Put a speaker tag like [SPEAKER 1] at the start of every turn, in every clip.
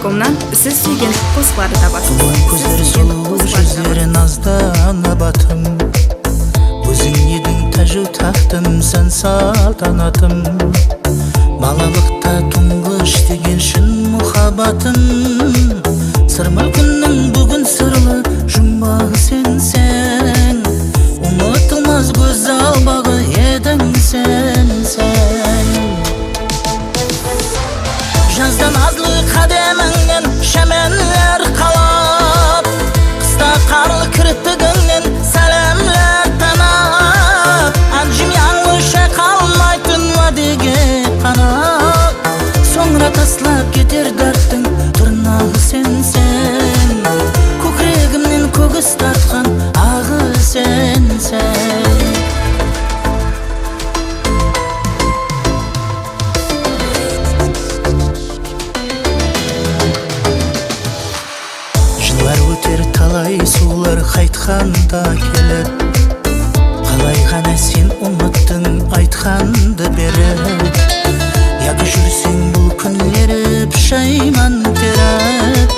[SPEAKER 1] Podster.com'dan siz suygan qo'shiqlarni topasiz.
[SPEAKER 2] Ko'zlari suluv, жүзлері наздан абатым. Өзің едің тәжу тақтым, сән салтанатым. Балалықта тұңғыш деген шын мұхаббатым. Сырма күннің бүгін сырлы жұмбағы сен. Ұмытылмас көз албағы едің сен. Жаздан азлы қадеміңнен шәменлер қалап, қыста қарлы кірпігіңнен сәлемлер танап, әнжім яңлыша қалмайтын уәдеге қанап, соңыра таслап кетер дәрттің тырнағы сен. Көкірегімнен көгіс тартқан ағы сен. Талай сулар қайтқанда келер, қалай ғана сен ұмыттың айтқанды беріп. Яғы жүрсең бұл күнлері пішайман теріп,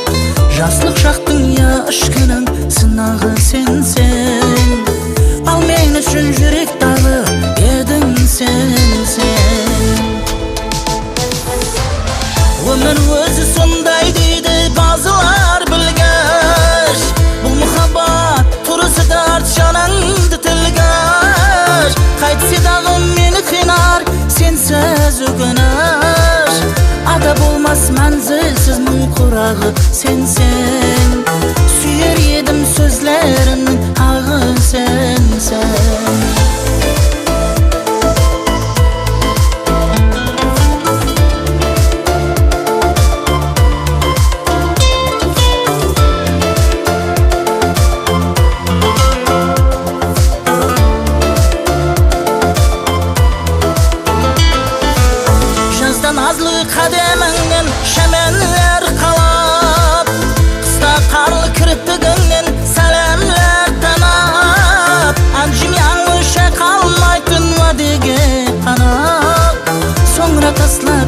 [SPEAKER 2] жаслық шақтың яшкінің сынағы сен. Ал мен үшін жүрек тағы едің сен. Өмір өзі сондай дейді базылар білгіш, бұл мұхаббат тұрысы дарт жаныңды тілгіш. Қайтсе дағы мені қинар сенсіз өкініш, ада болмас мәнзілсіз мың құрағы сен. Сүйер едім сөзлерінің ағы сен. Назлы қадеміңнен шәменлер қалап, қыста қарлы кірпігіңнен сәлемлер танап, әнжім яңлыша қалмайтын уәдеге қанап, соңыра таслап